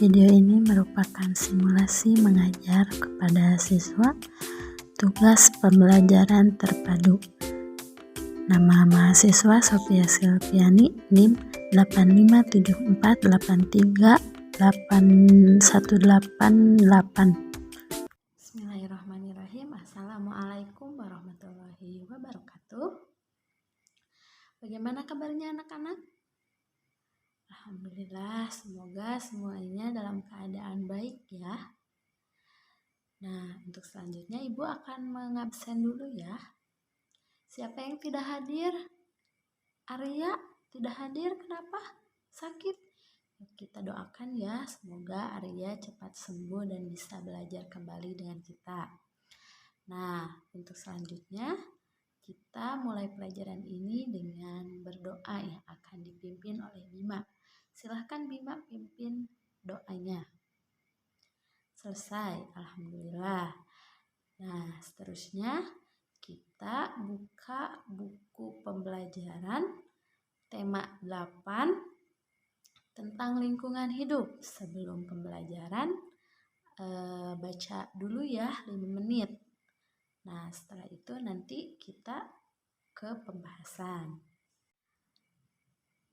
Video ini merupakan simulasi mengajar kepada siswa tugas pembelajaran terpadu. Nama mahasiswa Sophia Silviani, NIM 8574388188. Bismillahirrahmanirrahim. Assalamualaikum warahmatullahi wabarakatuh. Bagaimana kabarnya anak-anak? Alhamdulillah, semoga semuanya dalam keadaan baik ya. Nah, untuk selanjutnya Ibu akan mengabsen dulu ya. Siapa yang tidak hadir? Arya tidak hadir, kenapa? Sakit? Kita doakan ya, semoga Arya cepat sembuh dan bisa belajar kembali dengan kita. Nah, untuk selanjutnya kita mulai pelajaran ini dengan berdoa yang akan dipimpin oleh Bima. Silahkan Bima pimpin doanya. Selesai, alhamdulillah. Nah, seterusnya kita buka buku pembelajaran tema 8 tentang lingkungan hidup. Sebelum pembelajaran, baca dulu ya 5 menit. Nah, setelah itu nanti kita ke pembahasan.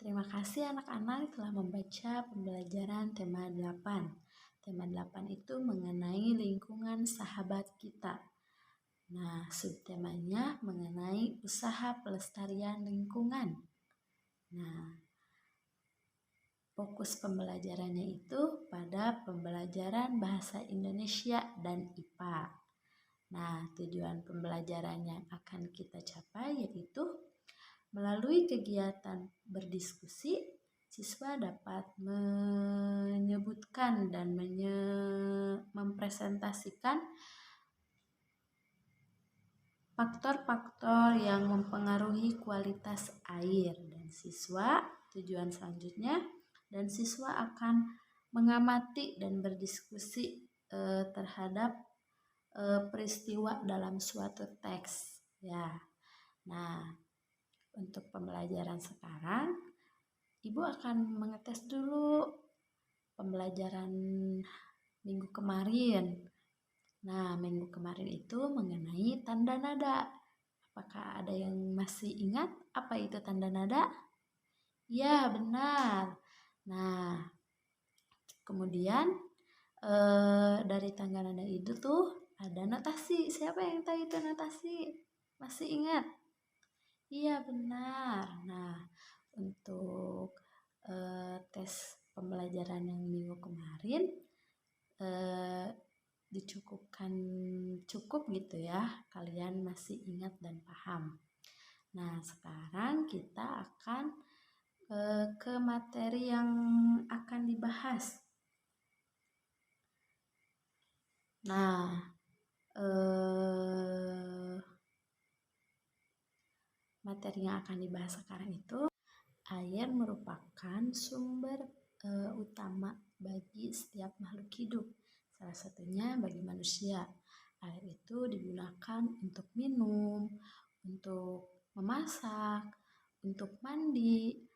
Terima kasih anak-anak telah membaca pembelajaran tema 8. Tema 8 itu mengenai lingkungan sahabat kita. Nah, subtemanya mengenai usaha pelestarian lingkungan. Nah, fokus pembelajarannya itu pada pembelajaran bahasa Indonesia dan IPA. Nah, tujuan pembelajaran yang akan kita capai yaitu melalui kegiatan berdiskusi, siswa dapat menyebutkan dan mempresentasikan faktor-faktor yang mempengaruhi kualitas air dan tujuan selanjutnya siswa akan mengamati dan berdiskusi terhadap peristiwa dalam suatu teks ya. Nah, untuk pembelajaran sekarang, Ibu akan mengetes dulu pembelajaran minggu kemarin. Nah, minggu kemarin itu mengenai tanda nada. Apakah ada yang masih ingat apa itu tanda nada? Ya, benar. Nah, kemudian dari tanda nada itu tuh ada notasi. Siapa yang tahu itu notasi? Masih ingat? Iya, benar. Nah, untuk tes pembelajaran yang minggu kemarin cukup gitu ya, kalian masih ingat dan paham. Nah, sekarang kita akan ke materi yang akan dibahas. Nah, materi yang akan dibahas sekarang itu, air merupakan sumber utama bagi setiap makhluk hidup. Salah satunya bagi manusia. Air itu digunakan untuk minum, untuk memasak, untuk mandi,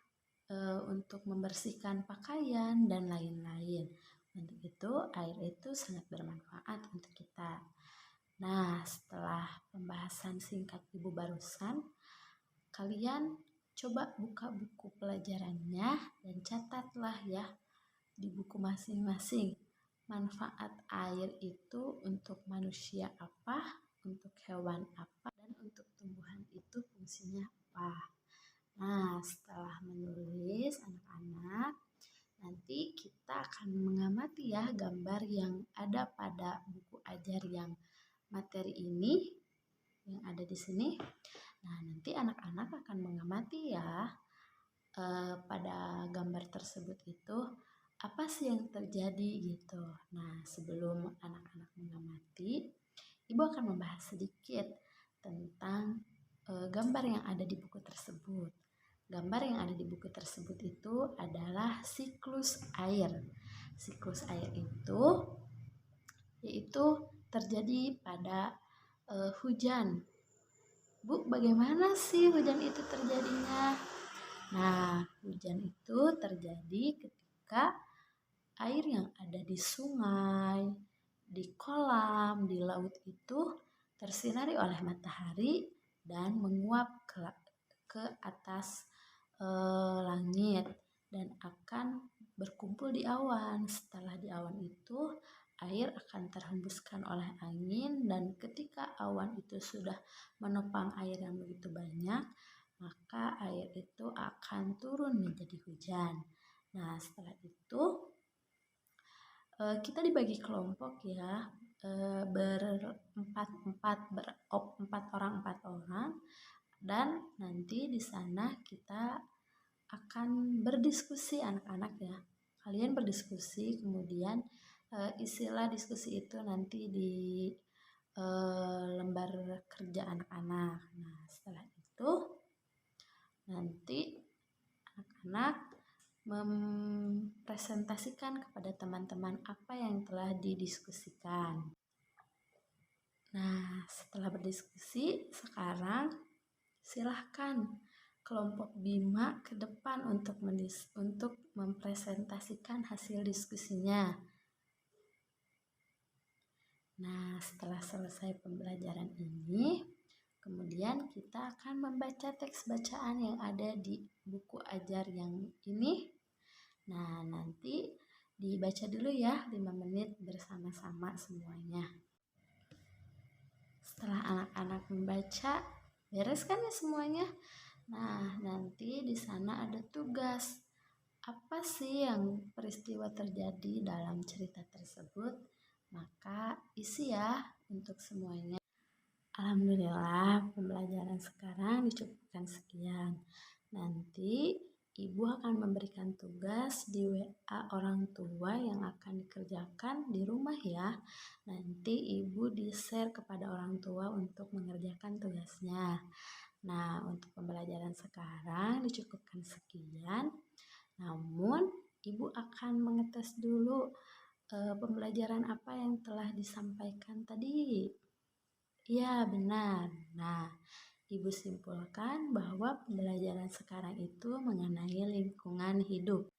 untuk membersihkan pakaian, dan lain-lain. Untuk itu, air itu sangat bermanfaat untuk kita. Nah, setelah pembahasan singkat Ibu barusan, kalian coba buka buku pelajarannya dan catatlah ya di buku masing-masing. Manfaat air itu untuk manusia apa, untuk hewan apa, dan untuk tumbuhan itu fungsinya apa. Nah, setelah menulis anak-anak, nanti kita akan mengamati ya gambar yang ada pada buku ajar yang materi ini yang ada di sini. Nah, nanti anak-anak akan mengamati ya pada gambar tersebut itu apa sih yang terjadi gitu. Nah, sebelum anak-anak mengamati, Ibu akan membahas sedikit tentang gambar yang ada di buku tersebut. Gambar yang ada di buku tersebut itu adalah siklus air. Siklus air itu yaitu terjadi pada hujan. Bu, bagaimana sih hujan itu terjadinya? Nah, hujan itu terjadi ketika air yang ada di sungai, di kolam, di laut itu tersinari oleh matahari dan menguap ke atas langit dan akan berkumpul di awan. Setelah di awan itu, air akan terhembuskan oleh angin dan ketika awan itu sudah menopang air yang begitu banyak, maka air itu akan turun menjadi hujan. Nah, setelah itu kita dibagi kelompok ya, empat orang, dan nanti di sana kita akan berdiskusi anak-anak ya. Kalian berdiskusi, kemudian isilah diskusi itu nanti di lembar kerja anak-anak. Nah, setelah itu nanti anak-anak mempresentasikan kepada teman-teman apa yang telah didiskusikan. Nah, setelah berdiskusi, sekarang silahkan kelompok Bima ke depan untuk mempresentasikan hasil diskusinya. Nah, setelah selesai pembelajaran ini, kemudian kita akan membaca teks bacaan yang ada di buku ajar yang ini. Nah, nanti dibaca dulu ya 5 menit bersama-sama semuanya. Setelah anak-anak membaca, beres kan ya semuanya? Nah, nanti di sana ada tugas. Apa sih yang peristiwa terjadi dalam cerita tersebut? Maka isi ya untuk semuanya. Alhamdulillah, pembelajaran sekarang dicukupkan sekian. Nanti ibu akan memberikan tugas di WA orang tua yang akan dikerjakan di rumah ya. Nanti ibu di-share kepada orang tua untuk mengerjakan tugasnya. Nah, untuk pembelajaran sekarang dicukupkan sekian. Namun, ibu akan mengetes dulu pembelajaran apa yang telah disampaikan tadi. Ya, benar. Nah, ibu simpulkan bahwa pembelajaran sekarang itu mengenai lingkungan hidup.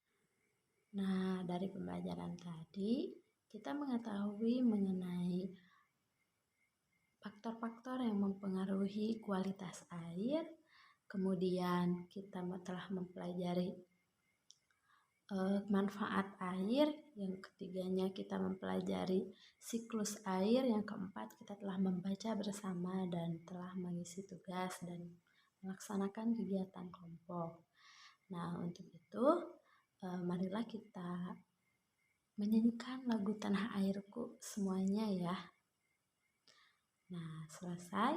Nah, dari pembelajaran tadi, kita mengetahui mengenai faktor-faktor yang mempengaruhi kualitas air. Kemudian kita telah mempelajari manfaat air, yang ketiganya kita mempelajari siklus air, yang keempat kita telah membaca bersama dan telah mengisi tugas dan melaksanakan kegiatan kelompok. Nah, untuk itu marilah kita menyanyikan lagu Tanah Airku semuanya ya. Nah, selesai.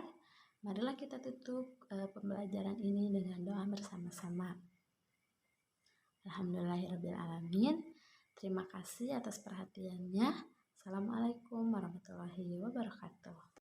Marilah kita tutup pembelajaran ini dengan doa bersama-sama. Alhamdulillahirrabbilalamin. Terima kasih atas perhatiannya. Assalamualaikum warahmatullahi wabarakatuh.